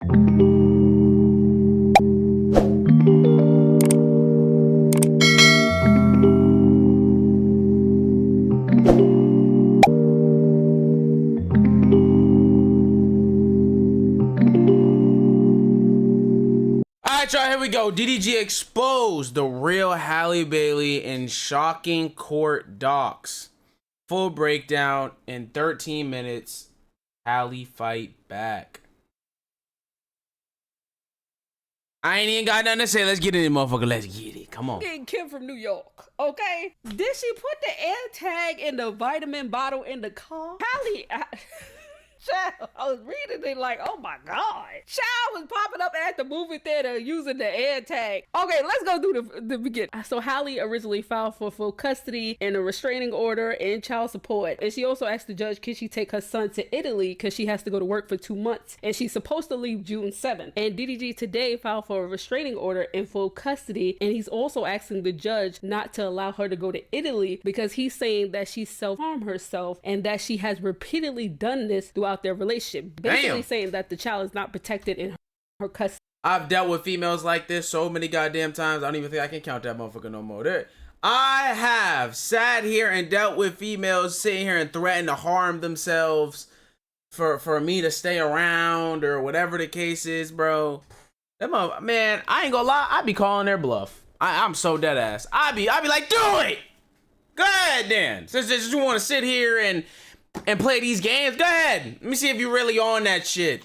Alright, y'all, here we go. DDG exposed the real Halle Bailey in shocking court docs. Full breakdown in 13 minutes. Halle fight back. I ain't even got nothing to say. Let's get in it, motherfucker. Let's get it. Come on. Getting Kim from New York, okay? Did she put the air tag in the vitamin bottle in the car? Halle, child, I was reading it like, oh my God. Child was popping up at the movie theater using the air tag. Okay, let's go through the beginning. So Halle originally filed for full custody and a restraining order and child support. And she also asked the judge, can she take her son to Italy because she has to go to work for 2 months. And she's supposed to leave June 7th. And DDG today filed for a restraining order in full custody. And he's also asking the judge not to allow her to go to Italy because he's saying that she self-harmed herself and that she has repeatedly done this throughout their relationship, basically saying that the child is not protected in her custody. I've dealt with females like this so many goddamn times. I don't even think I can count that motherfucker no more. I have sat here and dealt with females sitting here and threatened to harm themselves for me to stay around or whatever the case is, bro. Man, I ain't gonna lie, I be calling their bluff. I'm so dead ass. I be like, do it. Go ahead, then. Since you want to sit here and play these games, go ahead. Let me see if you really on that shit.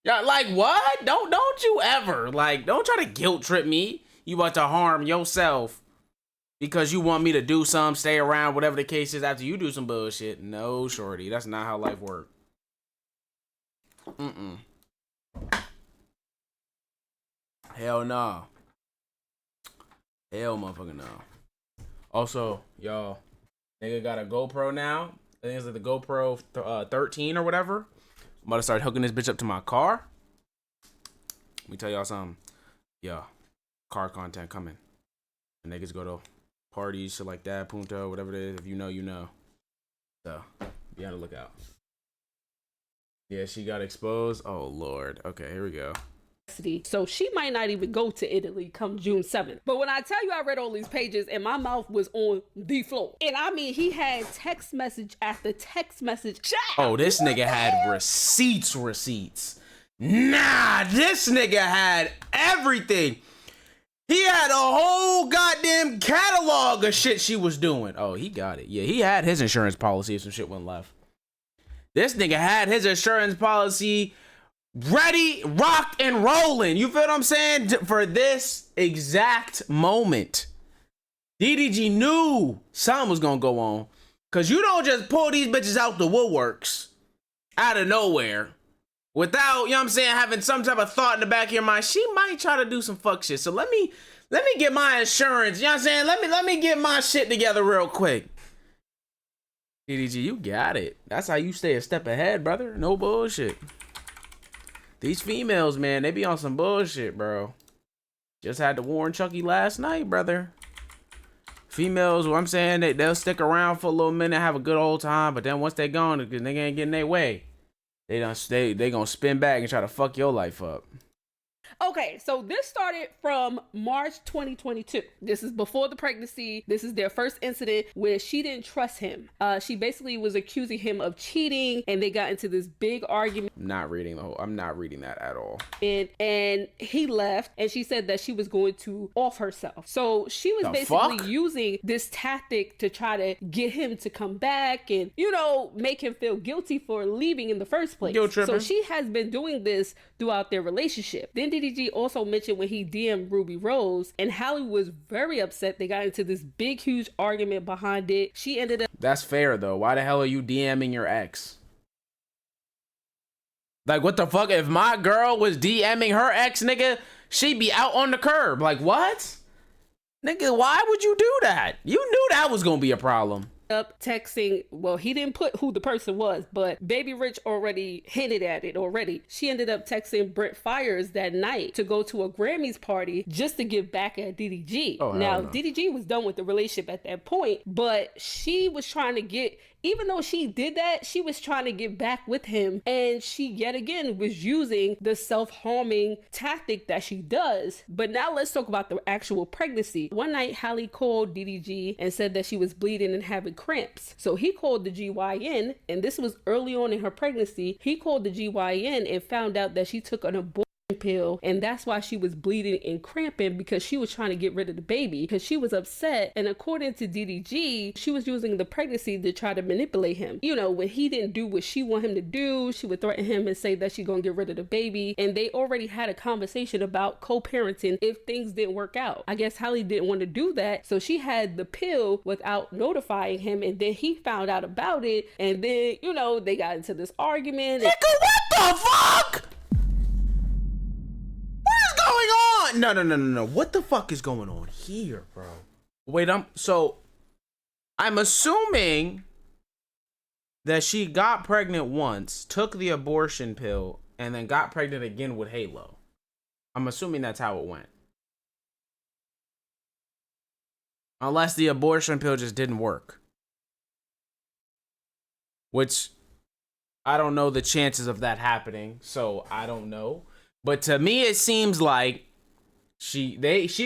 Yeah, like what? Don't you ever, like, don't try to guilt trip me. You want to harm yourself because you want me to do something, stay around, whatever the case is after you do some bullshit. No, shorty, that's not how life works. Hell no. Hell motherfucker no. Also, y'all, nigga got a GoPro now. I think it's like the GoPro 13 or whatever. I'm about to start hooking this bitch up to my car. Let me tell y'all something. Yeah, car content coming. And niggas go to parties, shit like that, Punto, whatever it is. If you know, you know. So, be on the lookout. Yeah, she got exposed. Oh, Lord. Okay, here we go. So she might not even go to Italy come June 7th. But when I tell you I read all these pages and my mouth was on the floor. And I mean, he had text message after text message. Oh, this nigga had receipts. Nah, this nigga had everything. He had a whole goddamn catalog of shit she was doing. Oh, he got it. Yeah, he had his insurance policy if some shit went left. This nigga had his insurance policy ready, rocked, and rolling. You feel what I'm saying? For this exact moment. DDG knew something was gonna go on. Cause you don't just pull these bitches out the woodworks out of nowhere without, you know what I'm saying, having some type of thought in the back of your mind. She might try to do some fuck shit. So let me get my insurance. You know what I'm saying? Let me get my shit together real quick. DDG, you got it. That's how you stay a step ahead, brother. No bullshit. These females, man, they be on some bullshit, bro. Just had to warn Chucky last night, brother. Females, what I'm saying, they'll stick around for a little minute, have a good old time, but then once they gone, because they ain't getting their way, they gonna spin back and try to fuck your life up. Okay, so this started from March 2022. This is before the pregnancy. This is their first incident where she didn't trust him. She basically was accusing him of cheating, and they got into this big argument. I'm not reading that at all. And he left, and she said that she was going to off herself. So she was basically using this tactic to try to get him to come back and, you know, make him feel guilty for leaving in the first place. Guilt tripping. So she has been doing this throughout their relationship. Then DDG also mentioned when he DM'd Ruby Rose, and Halle was very upset. They got into this big, huge argument behind it. She ended up... That's fair, though. Why the hell are you DMing your ex? Like, what the fuck? If my girl was DMing her ex, nigga, she'd be out on the curb. Like, what? Nigga, why would you do that? You knew that was gonna be a problem. Up texting, well, he didn't put who the person was, but Baby Rich already hinted at it already. She ended up texting Brent Fires that night to go to a Grammys party just to give back at DDG. Oh, now, no. DDG was done with the relationship at that point, but she was trying to get even though she did that, she was trying to get back with him, and she yet again was using the self-harming tactic that she does. But now let's talk about the actual pregnancy. One night, Halle called DDG and said that she was bleeding and having cramps. So he called the GYN, and this was early on in her pregnancy. He called the GYN and found out that she took an abortion pill, and that's why she was bleeding and cramping, because she was trying to get rid of the baby because she was upset. And according to DDG, she was using the pregnancy to try to manipulate him. You know, when he didn't do what she wanted him to do, she would threaten him and say that she's gonna get rid of the baby. And they already had a conversation about co-parenting if things didn't work out. I guess Halle didn't want to do that, so she had the pill without notifying him, and then he found out about it, and then, you know, they got into this argument. Nigga, what the fuck? No. What the fuck is going on here, bro? Wait, I'm assuming that she got pregnant once, took the abortion pill, and then got pregnant again with Halo. I'm assuming that's how it went. Unless the abortion pill just didn't work. Which, I don't know the chances of that happening, so I don't know. But to me, it seems like she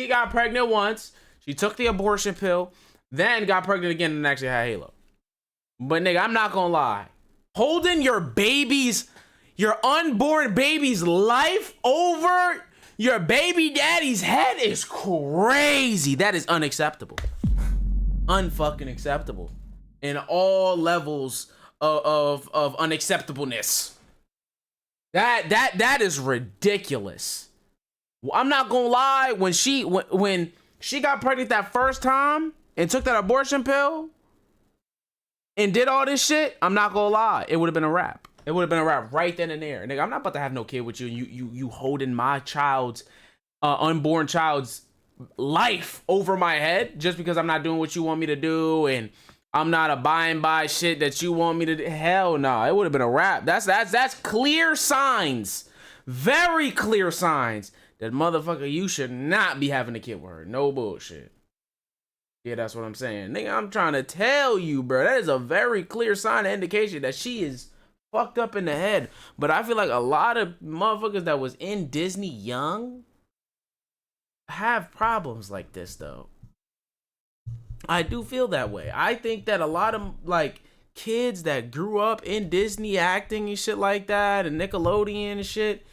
got pregnant once, she took the abortion pill, then got pregnant again and actually had Halo. But nigga, I'm not gonna lie. Holding your unborn baby's life over your baby daddy's head is crazy. That is unacceptable. Unfucking acceptable. In all levels of unacceptableness. That is ridiculous. I'm not gonna lie, when she got pregnant that first time and took that abortion pill and did all this shit, I'm not gonna lie, it would have been a wrap. It would have been a wrap right then and there. Nigga, I'm not about to have no kid with you. You holding my child's unborn child's life over my head just because I'm not doing what you want me to do, and I'm not abiding by shit that you want me to do. Hell no, it would have been a wrap. That's clear signs, very clear signs that motherfucker, you should not be having a kid with her. No bullshit. Yeah, that's what I'm saying. Nigga, I'm trying to tell you, bro. That is a very clear sign of indication that she is fucked up in the head. But I feel like a lot of motherfuckers that was in Disney young have problems like this, though. I do feel that way. I think that a lot of, like, kids that grew up in Disney acting and shit like that, and Nickelodeon and shit,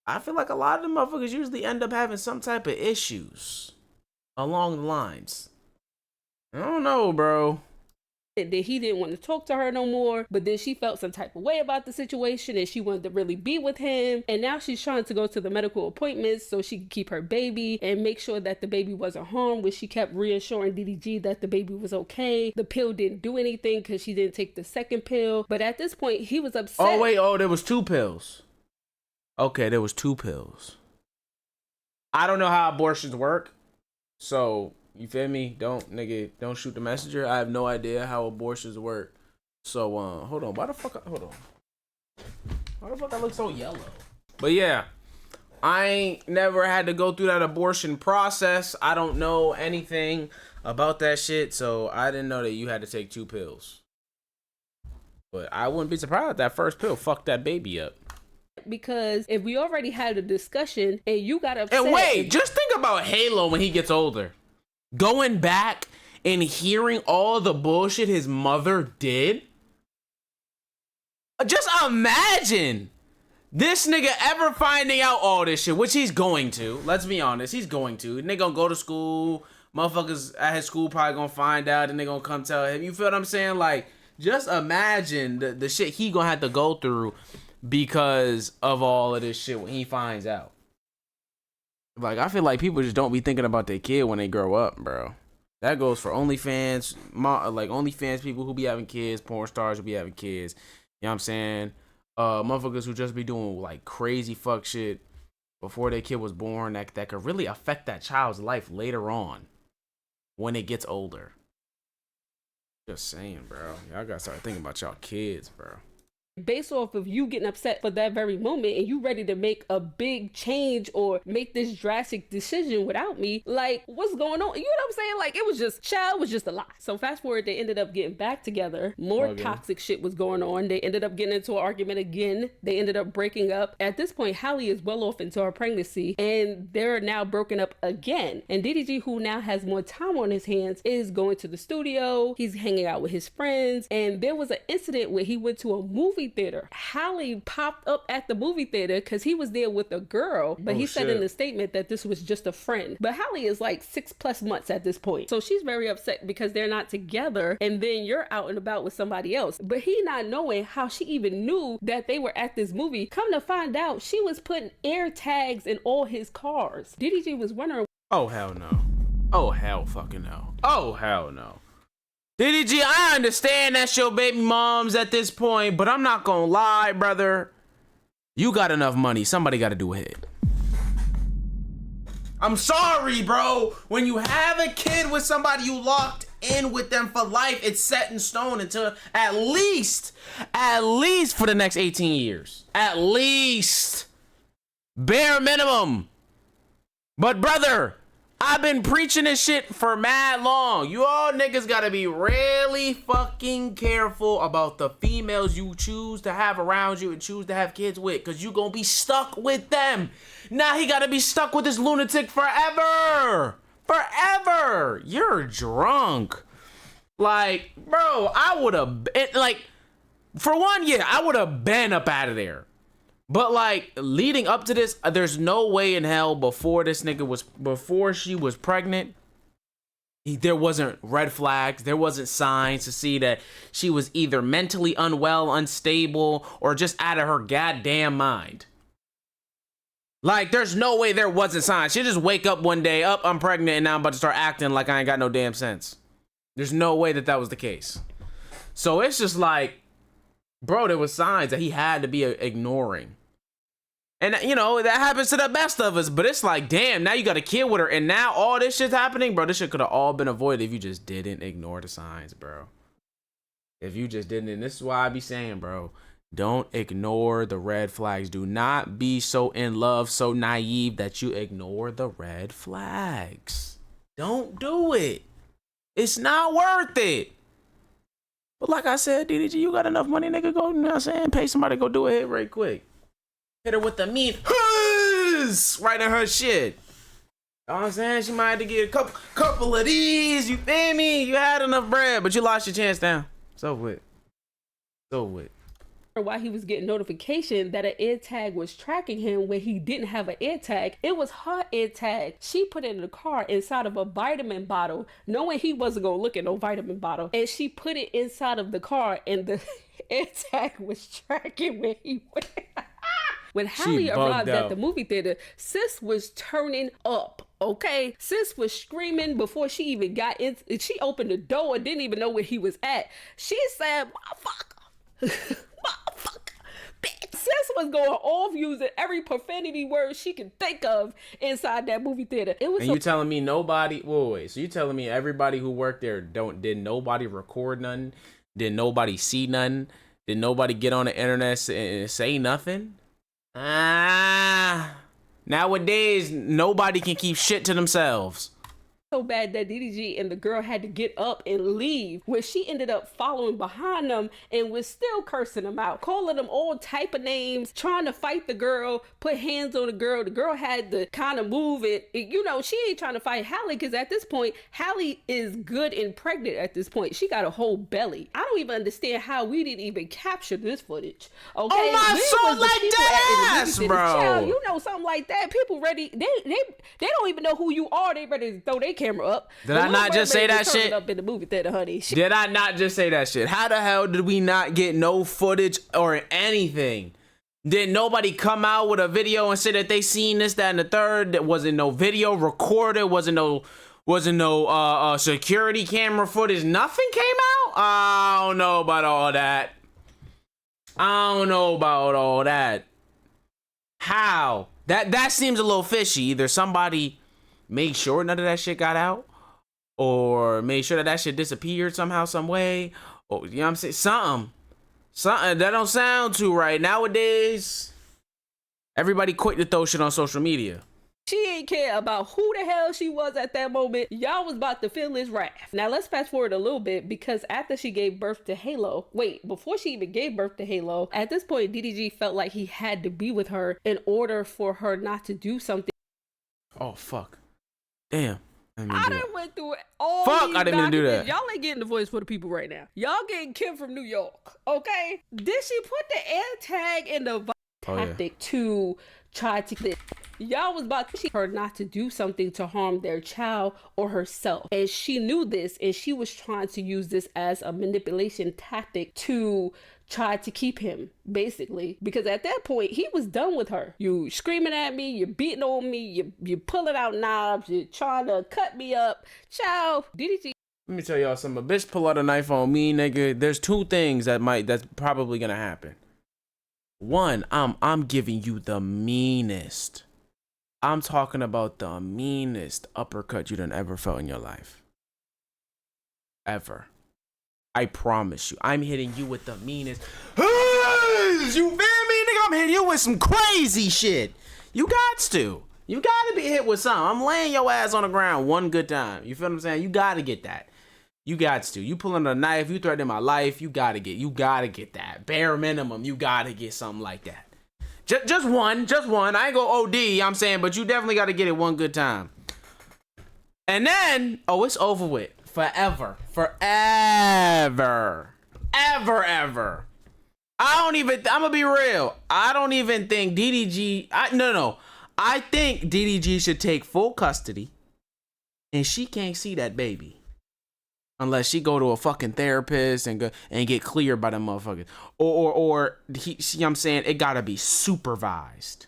I feel like a lot of them motherfuckers usually end up having some type of issues along the lines. I don't know, bro. That he didn't want to talk to her no more, but then she felt some type of way about the situation and she wanted to really be with him, and now she's trying to go to the medical appointments so she can keep her baby and make sure that the baby wasn't harmed, which she kept reassuring DDG that the baby was okay. The pill didn't do anything because she didn't take the second pill, but at this point he was upset. Oh wait, there was 2 pills. Okay, there was 2 pills. I don't know how abortions work, so you feel me? Don't shoot the messenger. I have no idea how abortions work. So hold on. Why the fuck I look so yellow? But yeah, I ain't never had to go through that abortion process. I don't know anything about that shit, so I didn't know that you had to take 2 pills. But I wouldn't be surprised if that first pill fucked that baby up. Because if we already had a discussion and you got upset. And wait, just think about Halo when he gets older. Going back and hearing all the bullshit his mother did. Just imagine this nigga ever finding out all this shit, which he's going to. Let's be honest, he's going to. Nigga gonna go to school. Motherfuckers at his school probably gonna find out and they gonna come tell him. You feel what I'm saying? Like, just imagine the shit he gonna have to go through because of all of this shit when he finds out. Like, I feel like people just don't be thinking about their kid when they grow up, bro. That goes for OnlyFans, OnlyFans people who be having kids, porn stars who be having kids. You know what I'm saying? Motherfuckers who just be doing, like, crazy fuck shit before their kid was born that could really affect that child's life later on when it gets older. Just saying, bro. Y'all gotta start thinking about y'all kids, bro. based off of you getting upset for that very moment and you ready to make a big change or make this drastic decision without me, like, what's going on? You know what I'm saying? Like, it was just, child was just a lie. So fast forward, they ended up getting back together. More toxic shit was going on. They ended up getting into an argument again. They ended up breaking up. At this point, Halle is well off into her pregnancy and they're now broken up again. And DDG, who now has more time on his hands, is going to the studio. He's hanging out with his friends. And there was an incident where he went to a movie theater. Halle popped up at the movie theater because he was there with a girl, but he said in the statement that this was just a friend. But Halle is like 6+ months at this point, so she's very upset because they're not together, and then you're out and about with somebody else. But he not knowing how she even knew that they were at this movie. Come to find out, she was putting air tags in all his cars. DDG was wondering. Oh hell no! Oh hell fucking no! Oh hell no! DDG, I understand that's your baby moms at this point, but I'm not gonna lie, brother. You got enough money. Somebody got to do a hit. I'm sorry, bro. When you have a kid with somebody, you locked in with them for life. It's set in stone until at least for the next 18 years. At least. Bare minimum. But brother, I've been preaching this shit for mad long. You all niggas gotta be really fucking careful about the females you choose to have around you and choose to have kids with, because you gonna be stuck with them. Now he gotta be stuck with this lunatic forever. Forever. You're drunk. Like, bro, I would have, like, for one, yeah, I would have been up out of there. But like leading up to this, there's no way in hell before she was pregnant, there wasn't red flags, there wasn't signs to see that she was either mentally unwell, unstable, or just out of her goddamn mind. Like, there's no way there wasn't signs. She just wake up one day, I'm pregnant, and now I'm about to start acting like I ain't got no damn sense. There's no way that was the case. So it's just like, bro, there was signs that he had to be ignoring. And, you know, that happens to the best of us. But it's like, damn, now you got a kid with her. And now all this shit's happening. Bro, this shit could have all been avoided if you just didn't ignore the signs, bro. If you just didn't. And this is why I be saying, bro, don't ignore the red flags. Do not be so in love, so naive that you ignore the red flags. Don't do it. It's not worth it. But like I said, DDG, you got enough money, nigga, go, you know what I'm saying? Pay somebody to go do a hit right quick. Hit her with the mean right in her shit. You know what I'm saying? She might have to get a couple of these, you feel me? You had enough bread, but you lost your chance down. So what? Why he was getting notification that an air tag was tracking him when he didn't have an air tag. It was her air tag. She put it in the car inside of a vitamin bottle, knowing he wasn't gonna look at no vitamin bottle, and she put it inside of the car, and the air tag was tracking where he went. When Halle arrived at the movie theater, sis was turning up. Okay, sis was screaming before she even got in. She opened the door and didn't even know where he was at. She said, "Motherfucker." Bitch. Sis was going off using every profanity word she could think of inside that movie theater. It was. And you telling me nobody? Wait. So you telling me everybody who worked there did nobody record nothing? Did nobody see nothing? Did nobody get on the internet and say nothing? Nowadays nobody can keep shit to themselves. So bad that DDG and the girl had to get up and leave, where she ended up following behind them and was still cursing them out, calling them all type of names, trying to fight the girl, put hands on the girl. The girl had to kind of move it. You know, she ain't trying to fight Halle because at this point, Halle is good and pregnant at this point. She got a whole belly. I don't even understand how we didn't even capture this footage. Okay, oh my soul, like that ass, bro. Child, you know, something like that. People ready. They don't even know who you are. They ready to throw their camera up. Did I not just say that shit? Up in the movie theater, honey. Did I not just say that shit? How the hell did we not get no footage or anything? Did nobody come out with a video and say that they seen this, that, and the third? There wasn't no video recorded. Wasn't no security camera footage. Nothing came out. I don't know about all that. How? That seems a little fishy. Either somebody made sure none of that shit got out, or made sure that shit disappeared somehow, some way, or, you know what I'm saying? Something that don't sound too right. Nowadays, everybody quick to throw shit on social media. She ain't care about who the hell she was at that moment. Y'all was about to feel his wrath. Now let's fast forward a little bit, because after she gave birth to Halo, before she even gave birth to Halo, at this point DDG felt like he had to be with her in order for her not to do something. Oh fuck. Damn. I done went through all Fuck, these I didn't mean to do that. Y'all ain't getting the voice for the people right now. Y'all getting Kim from New York, okay? Did she put the air tag in the tactic to try to... Y'all was about to her not to do something to harm their child or herself. And she knew this, and she was trying to use this as a manipulation tactic to try to keep him, basically. Because at that point, he was done with her. You screaming at me, you're beating on me, you pulling out knobs, you're trying to cut me up. Child, DDG. Let me tell y'all something. A bitch pull out a knife on me, nigga. There's two things that's probably gonna happen. One, I'm giving you the meanest. I'm talking about the meanest uppercut you done ever felt in your life. Ever. I promise you. I'm hitting you with the meanest. You feel me, nigga? I'm hitting you with some crazy shit. You gots to. You gotta be hit with something. I'm laying your ass on the ground one good time. You feel what I'm saying? You gotta get that. You gots to. You pulling a knife, you threatening my life, you gotta get that. Bare minimum, you gotta get something like that. Just one. I ain't go OD, I'm saying, but you definitely got to get it one good time. And then, it's over with. Forever. I'm going to be real. I don't even think DDG, I think DDG should take full custody, and she can't see that baby. Unless she go to a fucking therapist and get cleared by the motherfuckers. Or see what I'm saying? It gotta be supervised.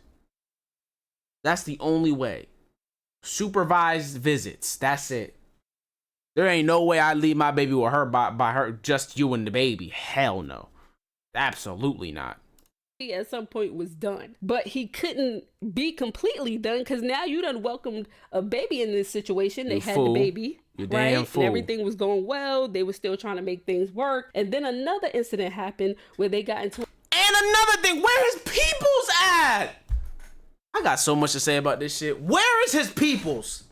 That's the only way. Supervised visits. That's it. There ain't no way I leave my baby with her by her, just you and the baby. Hell no. Absolutely not. He at some point was done, but he couldn't be completely done because now you done welcomed a baby in this situation. They had the baby. You damn fool. And everything was going well. They were still trying to make things work. And then another incident happened where they got into... And another thing, where his peoples at? I got so much to say about this shit. Where is his peoples?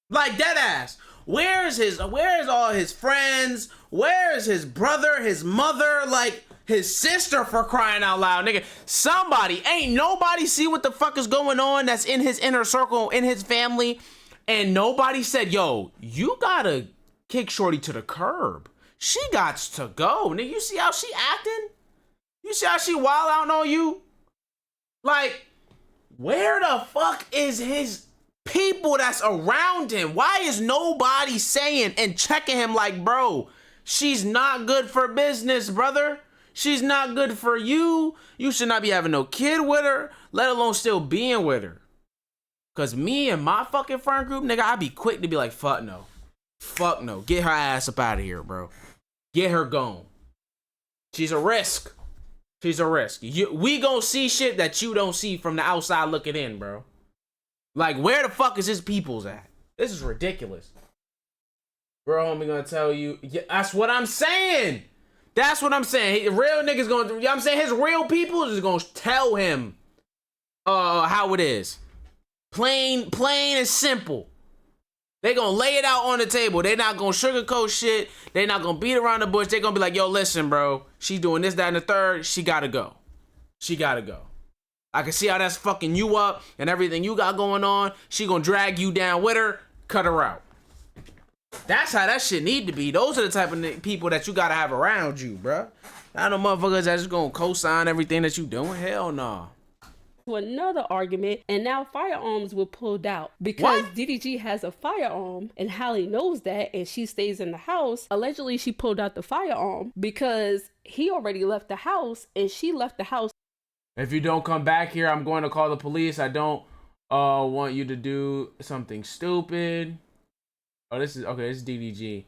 Like, dead ass. Where is all his friends? Where is his brother, his mother, like his sister, for crying out loud, nigga? Somebody, ain't nobody see what the fuck is going on that's in his inner circle, in his family. And nobody said, yo, you gotta kick Shorty to the curb. She gots to go. Nigga, you see how she acting? You see how she wild out on you? Like, where the fuck is his people that's around him? Why is nobody saying and checking him like, bro, she's not good for business, brother. She's not good for you. You should not be having no kid with her, let alone still being with her. Cause me and my fucking friend group, nigga, I'd be quick to be like, fuck no. Fuck no. Get her ass up out of here, bro. Get her gone. She's a risk. We gonna see shit that you don't see from the outside looking in, bro. Like, where the fuck is his peoples at? This is ridiculous. Bro, homie gonna tell you. Yeah, that's what I'm saying. Real niggas gonna, you know what I'm saying? His real people is gonna tell him how it is. Plain and simple. They gonna lay it out on the table. They not gonna sugarcoat shit. They not gonna beat around the bush. They gonna be like, yo, listen, bro. She doing this, that, and the third. She gotta go. I can see how that's fucking you up and everything you got going on. She gonna drag you down with her. Cut her out. That's how that shit need to be. Those are the type of people that you gotta have around you, bro. Not no motherfuckers that's just gonna co-sign everything that you doing. Hell no. To another argument, and now firearms were pulled out because DDG has a firearm and Halle knows that, and she stays in the house. Allegedly, she pulled out the firearm because he already left the house and she left the house. If you don't come back here, I'm going to call the police. I don't want you to do something stupid. Oh, this is DDG.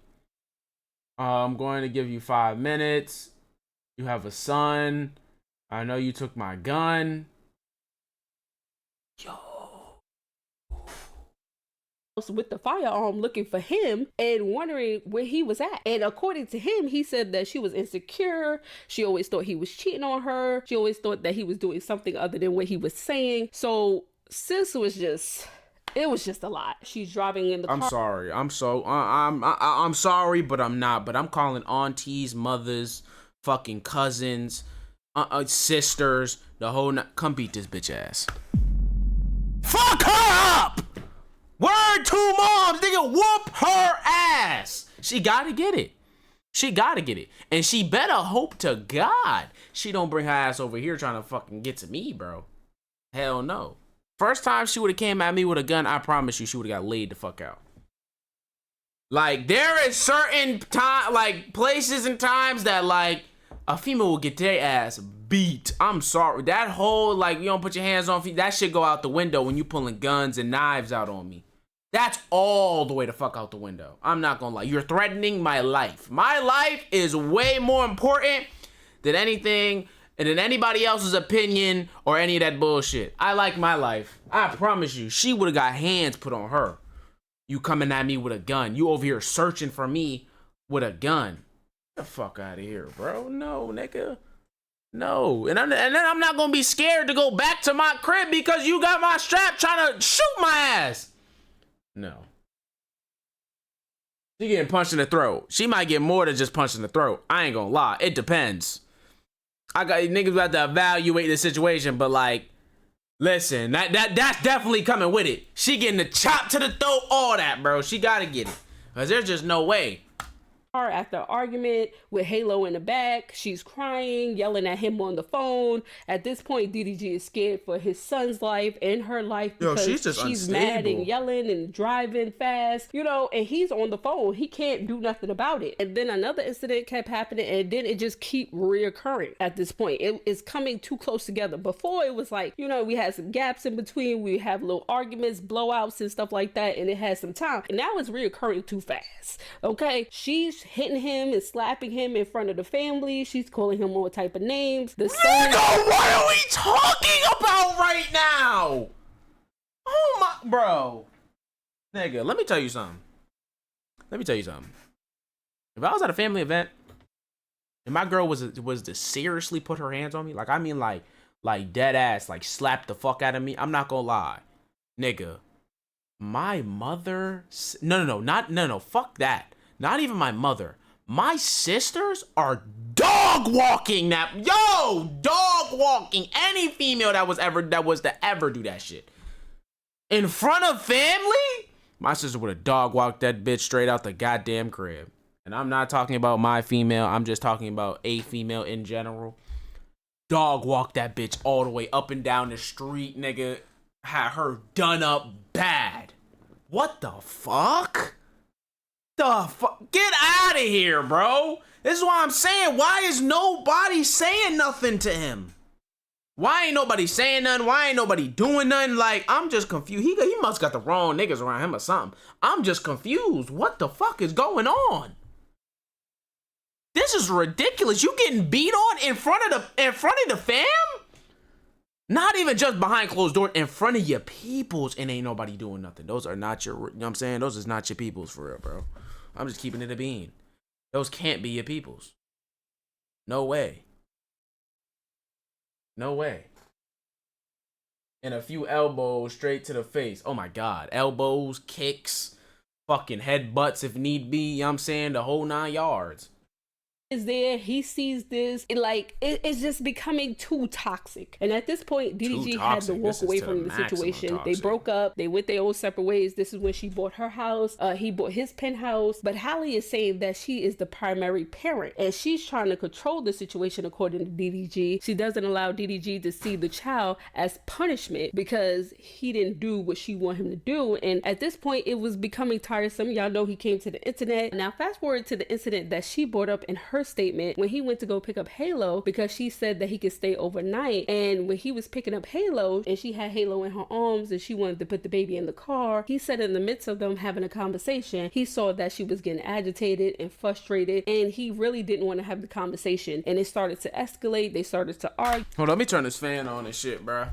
I'm going to give you 5 minutes. You have a son. I know you took my gun. Yo. with the firearm looking for him and wondering where he was at. And according to him, he said that she was insecure. She always thought he was cheating on her. She always thought that he was doing something other than what he was saying. So sis was just... It was just a lot. She's driving in the car. I'm sorry. I'm sorry, but I'm not. But I'm calling aunties, mothers, fucking cousins, sisters, the whole come beat this bitch ass. Fuck her up! Word to moms, nigga, whoop her ass. She gotta get it. She gotta get it. And she better hope to God she don't bring her ass over here trying to fucking get to me, bro. Hell no. First time she would have came at me with a gun, I promise you she would have got laid the fuck out. Like, there is certain time, like, places and times that, like, a female will get their ass beat. I'm sorry. That whole, like, you don't put your hands on feet, that shit go out the window when you pulling guns and knives out on me. That's all the way the fuck out the window. I'm not gonna lie. You're threatening my life. My life is way more important than anything and than anybody else's opinion or any of that bullshit. I like my life. I promise you, she would have got hands put on her. You coming at me with a gun. You over here searching for me with a gun. Get the fuck out of here, bro. No, nigga. No. And then I'm not gonna be scared to go back to my crib because you got my strap trying to shoot my ass. No. She getting punched in the throat. She might get more than just punched in the throat. I ain't gonna lie. It depends. I got niggas about to evaluate the situation, but like, listen, that's definitely coming with it. She getting the chop to the throat, all that, bro. She gotta get it. Cause there's just no way. After argument with Halo in the back, she's crying, yelling at him on the phone. At this point, DDG is scared for his son's life and her life because she's mad and yelling and driving fast, you know, and he's on the phone. He can't do nothing about it. And then another incident kept happening, and then it just keep reoccurring at this point. It is coming too close together. Before, it was like, you know, we had some gaps in between. We have little arguments, blowouts and stuff like that, and it had some time. And now it's reoccurring too fast, okay? She's hitting him and slapping him in front of the family. She's calling him all type of names. The son. Nigga, what are we talking about right now? Oh my, bro. Nigga, let me tell you something. If I was at a family event and my girl was to seriously put her hands on me, like, I mean, like dead ass, like slap the fuck out of me, I'm not gonna lie, nigga. My mother, no, fuck that. Not even my mother. My sisters are dog walking that. Yo, dog walking any female that was to ever do that shit in front of family. My sister would have dog walked that bitch straight out the goddamn crib. And I'm not talking about my female. I'm just talking about a female in general. Dog walked that bitch all the way up and down the street, nigga. Had her done up bad. What the fuck? Get out of here, bro. This is why I'm saying, why is nobody saying nothing to him? Why ain't nobody saying nothing? Why ain't nobody doing nothing? Like, I'm just confused. He must got the wrong niggas around him or something. I'm just confused. What the fuck is going on? This is ridiculous. You getting beat on in front of the fam? Not even just behind closed doors, in front of your peoples, and ain't nobody doing nothing. Those are not your, you know what I'm saying? Those is not your peoples for real, bro. I'm just keeping it a bean. Those can't be your peoples. No way. No way. And a few elbows straight to the face. Oh my God. Elbows, kicks, fucking headbutts if need be. You know what I'm saying? The whole 9 yards. Is there, he sees this, it's just becoming too toxic. And at this point, DDG had to walk away from the situation. They broke up, they went their own separate ways. This is when she bought her house, he bought his penthouse. But Halle is saying that she is the primary parent and she's trying to control the situation according to DDG. She doesn't allow DDG to see the child as punishment because he didn't do what she wanted him to do. And at this point, it was becoming tiresome. Y'all know he came to the internet. Now fast forward to the incident that she brought up in her her statement, when he went to go pick up Halo, because she said that he could stay overnight, and when he was picking up Halo and she had Halo in her arms and she wanted to put the baby in the car, he said in the midst of them having a conversation, he saw that she was getting agitated and frustrated, and he really didn't want to have the conversation, and it started to escalate. They started to argue. Hold on, let me turn this fan on and shit, bro.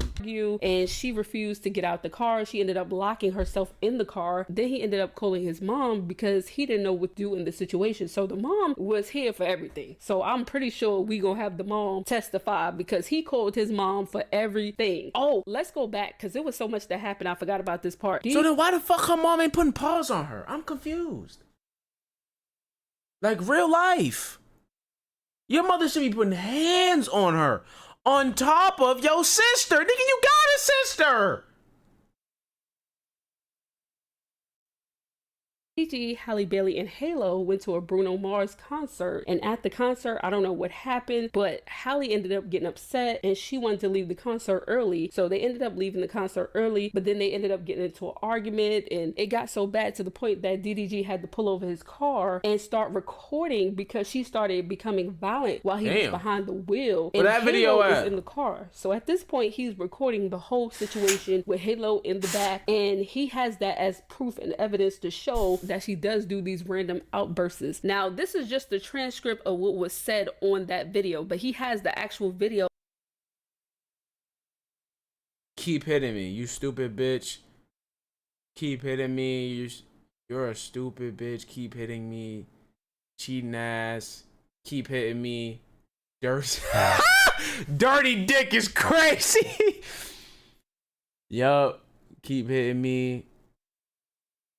And she refused to get out the car. She ended up locking herself in the car. Then he ended up calling his mom because he didn't know what to do in the situation. So the mom was here for everything. So I'm pretty sure we gonna have the mom testify because he called his mom for everything. Oh, let's go back because there was so much that happened. I forgot about this part. So then why the fuck her mom ain't putting paws on her? I'm confused. Like real life. Your mother should be putting hands on her. On top of your sister. Nigga, you got a sister. DDG, Halle Bailey, and Halo went to a Bruno Mars concert, and at the concert, I don't know what happened, but Halle ended up getting upset and she wanted to leave the concert early. So they ended up leaving the concert early, but then they ended up getting into an argument, and it got so bad to the point that DDG had to pull over his car and start recording because she started becoming violent while he was behind the wheel. And that video is in the car. So at this point, he's recording the whole situation with Halo in the back, and he has that as proof and evidence to show that she does do these random outbursts. Now, this is just the transcript of what was said on that video, but he has the actual video. Keep hitting me, you stupid bitch. Keep hitting me, you're a stupid bitch. Keep hitting me, cheating ass. Keep hitting me, dirty. Dirty dick is crazy. Yup, keep hitting me.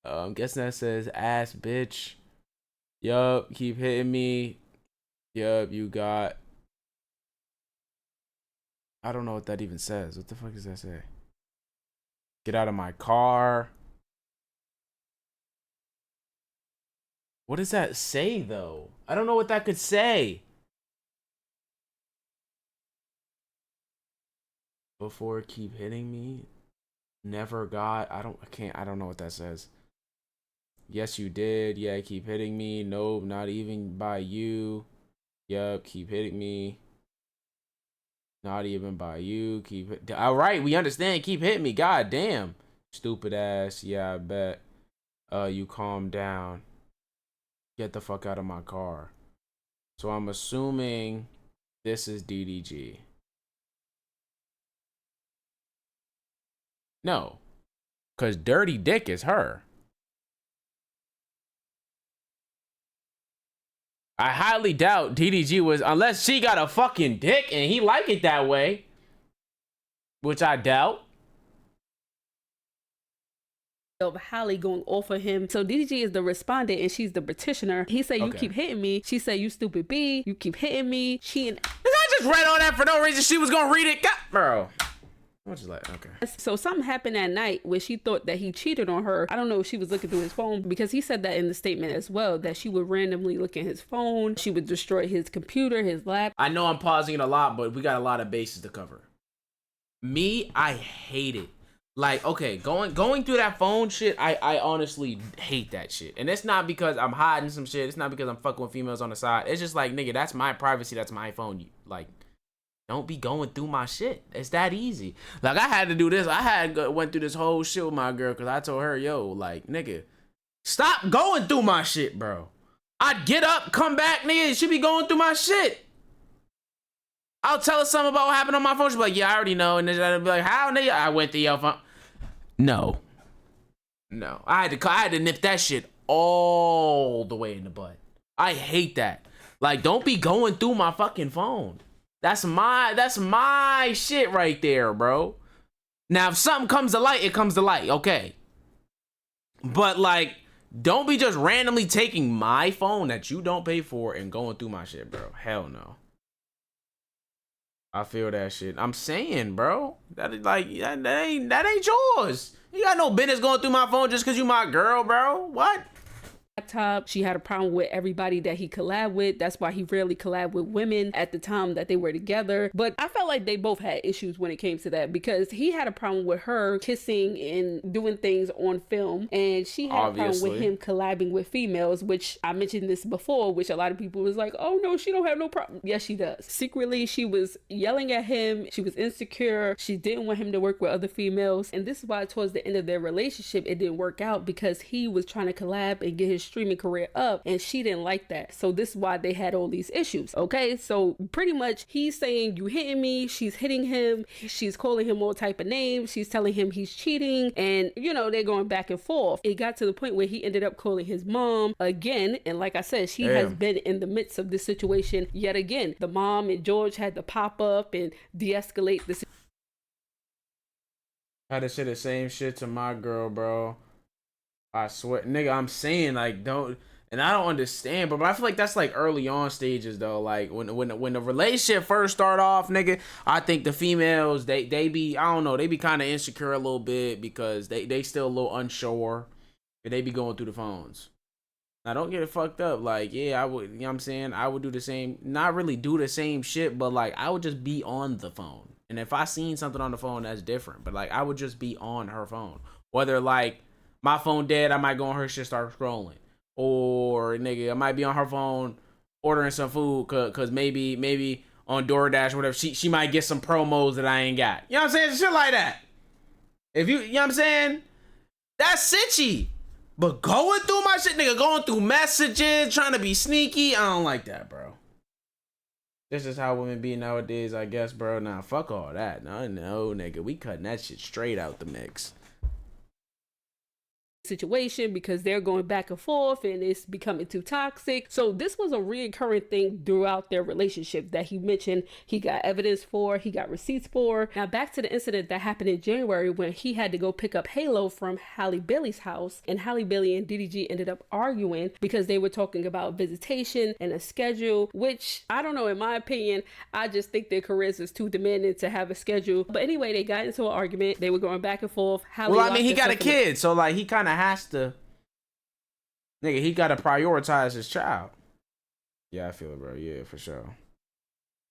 I'm guessing that says ass bitch. Yup, keep hitting me. Yup, you got. I don't know what that even says. What the fuck does that say? Get out of my car. What does that say though? I don't know what that could say. Before keep hitting me. Never got. I don't know what that says. Yes, you did. Yeah, keep hitting me. Nope, not even by you. Yup, keep hitting me. Not even by you. All right, we understand. Keep hitting me. God damn. Stupid ass. Yeah, I bet. You calm down. Get the fuck out of my car. So I'm assuming this is DDG. No. Because Dirty Dick is her. I highly doubt DDG was, unless she got a fucking dick and he like it that way, which I doubt. Of Halle going off of him. So DDG is the respondent and she's the petitioner. He said, you keep hitting me. She said, you stupid B. You keep hitting me. I just read all that for no reason. She was gonna read it. God, bro. Okay. So something happened that night where she thought that he cheated on her. I don't know if she was looking through his phone, because he said that in the statement as well, that she would randomly look at his phone. She would destroy his computer, his laptop. I know I'm pausing it a lot, but we got a lot of bases to cover. Me, I hate it. Like, okay, going through that phone shit, I honestly hate that shit. And it's not because I'm hiding some shit. It's not because I'm fucking with females on the side. It's just like, nigga, that's my privacy. That's my phone. Like, don't be going through my shit. It's that easy. Like, I had to do this. Went through this whole shit with my girl because I told her, yo, like, nigga, stop going through my shit, bro. I'd get up, come back, nigga, she be going through my shit. I'll tell her something about what happened on my phone. She'll be like, yeah, I already know. And then I'll be like, how, nigga? I went through your phone. No. I had to nip that shit all the way in the butt. I hate that. Like, don't be going through my fucking phone. That's my shit right there, bro. Now, if something comes to light, it comes to light, okay. But, like, don't be just randomly taking my phone that you don't pay for and going through my shit, bro. Hell no. I feel that shit. I'm saying, bro. That ain't yours. You got no business going through my phone just because you my girl, bro. What? laptop. She had a problem with everybody that he collabed with. That's why he rarely collabed with women at the time that they were together. But I felt like they both had issues when it came to that, because he had a problem with her kissing and doing things on film, and she had a problem with him collabing with females, which I mentioned this before, which a lot of people was like, oh no, she don't have no problem. Yes, she does. Secretly, she was yelling at him. She was insecure. She didn't want him to work with other females. And this is why towards the end of their relationship, it didn't work out, because he was trying to collab and get his streaming career up, and she didn't like that. So this is why they had all these issues. Okay, so pretty much he's saying, you hitting me, she's hitting him, she's calling him all type of names, she's telling him he's cheating, and you know, they're going back and forth. It got to the point where he ended up calling his mom again, and like I said, she has been in the midst of this situation yet again. The mom and George had to pop up and de-escalate this. Had to say the same shit to my girl, bro. I swear, nigga, I'm saying, like, don't, and I don't understand, but I feel like that's like early on stages though. Like when the relationship first start off, nigga, I think the females they be, I don't know, they be kind of insecure a little bit because they still a little unsure, and they be going through the phones. Now don't get it fucked up. Like, yeah, I would, you know what I'm saying, I would do the same, not really do the same shit, but like I would just be on the phone. And if I seen something on the phone, that's different. But like I would just be on her phone, whether like my phone dead, I might go on her shit, start scrolling. Or, nigga, I might be on her phone ordering some food cause maybe on DoorDash or whatever, she might get some promos that I ain't got. You know what I'm saying? Shit like that. If you know what I'm saying? That's sitchy. But going through my shit, nigga, going through messages, trying to be sneaky, I don't like that, bro. This is how women be nowadays, I guess, bro. Nah, fuck all that. No, nigga, we cutting that shit straight out the mix. Situation, because they're going back and forth and it's becoming too toxic. So this was a reoccurring thing throughout their relationship that he mentioned he got evidence for, he got receipts for. Now back to the incident that happened in January when he had to go pick up Halo from Halle Bailey's house, and Halle Bailey and DDG ended up arguing because they were talking about visitation and a schedule, which I don't know, in my opinion, I just think their careers is too demanding to have a schedule. But anyway, they got into an argument, they were going back and forth. Well, I mean, he got a kid, so like he kind of has to, nigga, he gotta prioritize his child. Yeah, I feel it, bro. Yeah, for sure.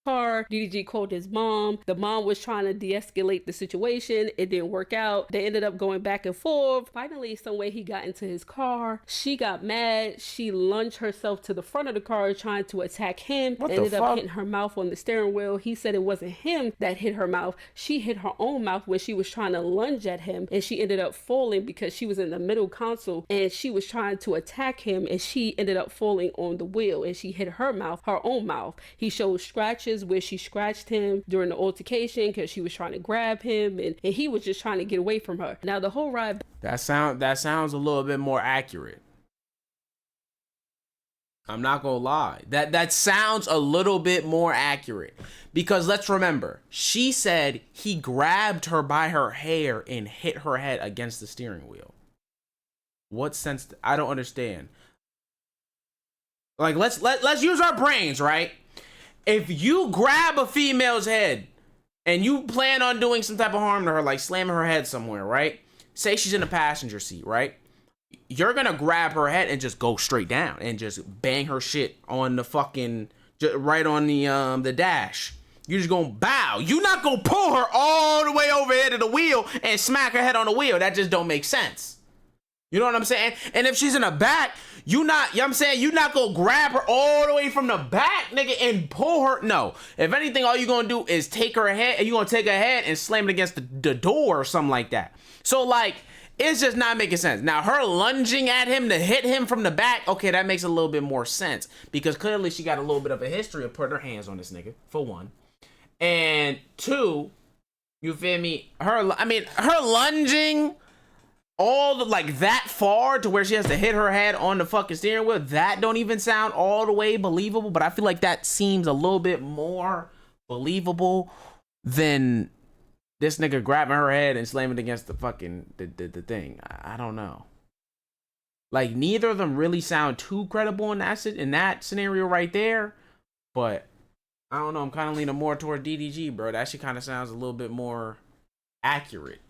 Car. DDG called his mom. The mom was trying to de-escalate the situation. It didn't work out. They ended up going back and forth. Finally, some way he got into his car. She got mad. She lunged herself to the front of the car trying to attack him. Ended up hitting her mouth on the steering wheel. He said it wasn't him that hit her mouth. She hit her own mouth when she was trying to lunge at him, and she ended up falling because she was in the middle console and she was trying to attack him, and she ended up falling on the wheel and she hit her mouth, her own mouth. He showed scratches where she scratched him during the altercation because she was trying to grab him, and he was just trying to get away from her. Now the whole ride, that sounds a little bit more accurate. I'm not gonna lie, that sounds a little bit more accurate, because let's remember, she said he grabbed her by her hair and hit her head against the steering wheel. What sense? I don't understand. Like, let's use our brains, right? If you grab a female's head and you plan on doing some type of harm to her, like slamming her head somewhere, right? Say she's in the passenger seat, right? You're gonna grab her head and just go straight down and just bang her shit on the fucking, right on the dash. You're just gonna bow. You're not gonna pull her all the way over here to the wheel and smack her head on the wheel. That just don't make sense. You know what I'm saying? And if she's in the back, you know what I'm saying? You're not gonna grab her all the way from the back, nigga, and pull her. No. If anything, all you're gonna do is take her head, and you're gonna take her head and slam it against the door or something like that. So, like, it's just not making sense. Now, her lunging at him to hit him from the back, okay, that makes a little bit more sense, because clearly she got a little bit of a history of putting her hands on this nigga, for one. And two, you feel me? Her lunging all the, like, that far to where she has to hit her head on the fucking steering wheel, that don't even sound all the way believable. But I feel like that seems a little bit more believable than this nigga grabbing her head and slamming it against the fucking the thing. I don't know. Like, neither of them really sound too credible in that scenario right there. But I don't know, I'm kind of leaning more toward DDG, bro. That shit kind of sounds a little bit more accurate.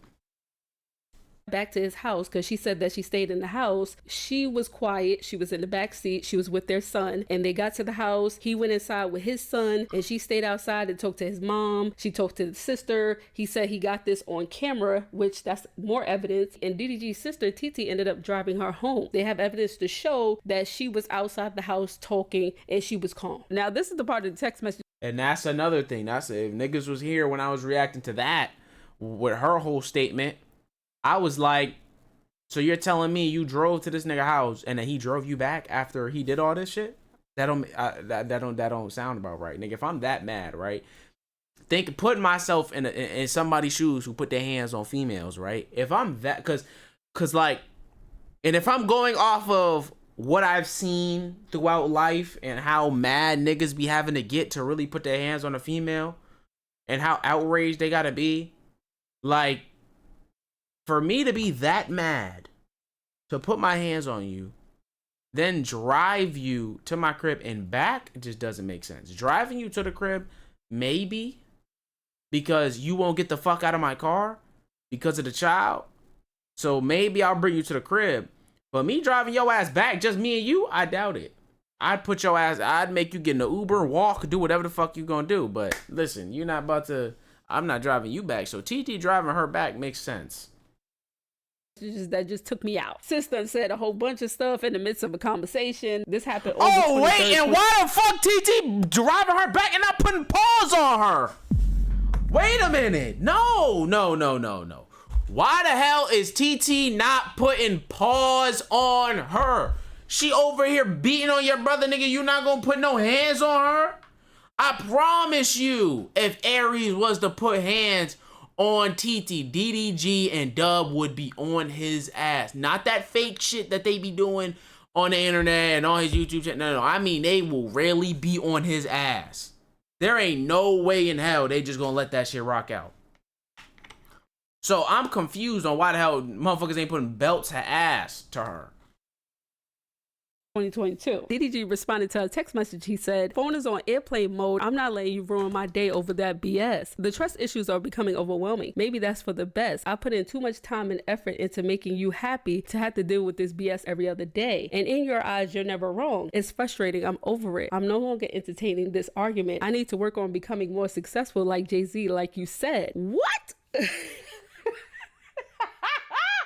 back to his house because she said that she stayed in the house. She was quiet. She was in the back seat. She was with their son, and they got to the house. He went inside with his son, and she stayed outside and talked to his mom. She talked to the sister. He said he got this on camera, which that's more evidence. And DDG's sister, Titi, ended up driving her home. They have evidence to show that she was outside the house talking, and she was calm. Now, this is the part of the text message. And that's another thing. That's if niggas was here when I was reacting to that with her whole statement. I was like, so you're telling me you drove to this nigga house and then he drove you back after he did all this shit? That don't sound about right, nigga. If I'm that mad, right? Putting myself in somebody's shoes who put their hands on females, right? If I'm that, cause like, and if I'm going off of what I've seen throughout life and how mad niggas be having to get to really put their hands on a female and how outraged they gotta be, like, for me to be that mad to put my hands on you, then drive you to my crib and back, it just doesn't make sense. Driving you to the crib, maybe, because you won't get the fuck out of my car because of the child. So maybe I'll bring you to the crib. But me driving your ass back, just me and you, I doubt it. I'd make you get in the Uber, walk, do whatever the fuck you gonna do. But listen, you're not about to, I'm not driving you back. So TT driving her back makes sense. That just took me out. Sister said a whole bunch of stuff in the midst of a conversation. This happened. Oh wait, and why the fuck TT driving her back and not putting pause on her? Wait a minute. No. Why the hell is TT not putting pause on her? She over here beating on your brother, nigga. You not gonna put no hands on her? I promise you, if Aries was to put hands on TT, DDG and Dub would be on his ass. Not that fake shit that they be doing on the internet and on his YouTube channel. No. I mean, they will really be on his ass. There ain't no way in hell they just gonna let that shit rock out. So I'm confused on why the hell motherfuckers ain't putting belts to ass to her. 2022. DDG responded to a text message. He said, phone is on airplane mode. I'm not letting you ruin my day over that BS. The trust issues are becoming overwhelming. Maybe that's for the best. I put in too much time and effort into making you happy to have to deal with this BS every other day. And in your eyes, you're never wrong. It's frustrating. I'm over it. I'm no longer entertaining this argument. I need to work on becoming more successful like Jay-Z, like you said. What?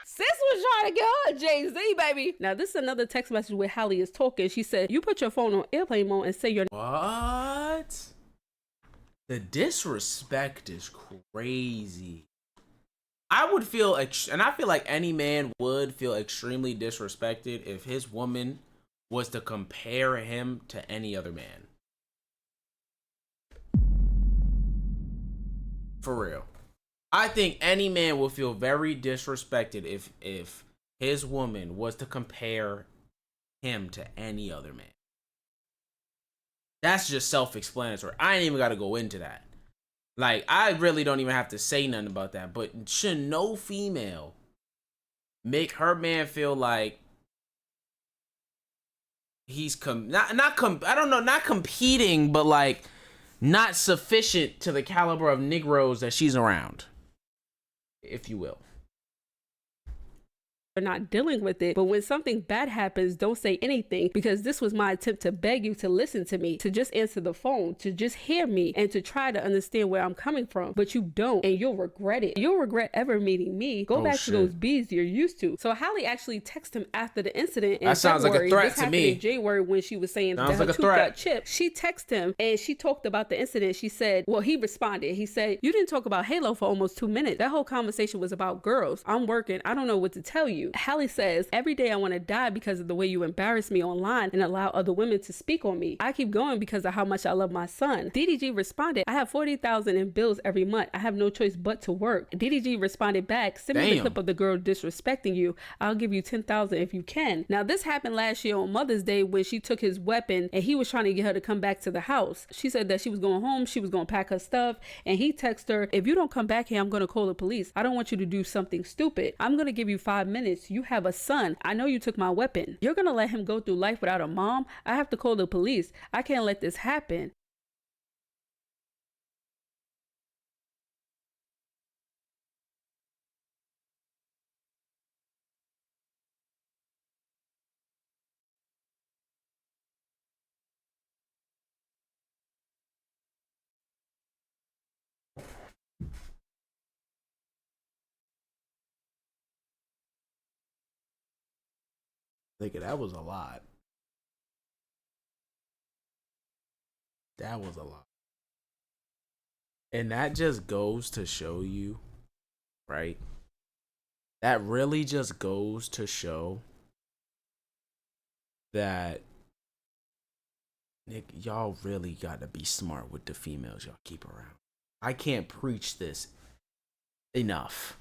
Sis was trying to get her Jay-Z, baby. Now, this is another text message where Halle is talking. She said, you put your phone on airplane mode and say you're... What? The disrespect is crazy. I would feel, and I feel like any man would feel extremely disrespected if his woman was to compare him to any other man. For real. I think any man will feel very disrespected if his woman was to compare him to any other man. That's just self-explanatory. I ain't even got to go into that. Like, I really don't even have to say nothing about that. But should no female make her man feel like he's not competing, but like not sufficient to the caliber of Negroes that she's around, if you will. You're not dealing with it, but when something bad happens, don't say anything, because this was my attempt to beg you to listen to me, to just answer the phone, to just hear me, and to try to understand where I'm coming from. But you don't, and you'll regret it. You'll regret ever meeting me. Go back to those B's you're used to. So Halle actually texted him after the incident in that sounds February. like a threat this to me. In January, when she was saying sounds that her like tooth got chipped, she texted him and she talked about the incident. She said, well, he responded. He said, you didn't talk about Halo for almost 2 minutes. That whole conversation was about girls. I'm working. I don't know what to tell you. Halle says, every day I want to die because of the way you embarrass me online and allow other women to speak on me. I keep going because of how much I love my son. DDG responded, I have $40,000 in bills every month. I have no choice but to work. DDG responded back, send me the clip of the girl disrespecting you. I'll give you $10,000 if you can. Now, this happened last year on Mother's Day when she took his weapon and he was trying to get her to come back to the house. She said that she was going home. She was going to pack her stuff, and he texted her, if you don't come back here, I'm going to call the police. I don't want you to do something stupid. I'm going to give you 5 minutes. You have a son. I know you took my weapon. You're gonna let him go through life without a mom? I have to call the police. I can't let this happen. Nigga, that was a lot. That was a lot. And that just goes to show you, right? That really just goes to show that Nick, y'all really gotta be smart with the females y'all keep around. I can't preach this enough.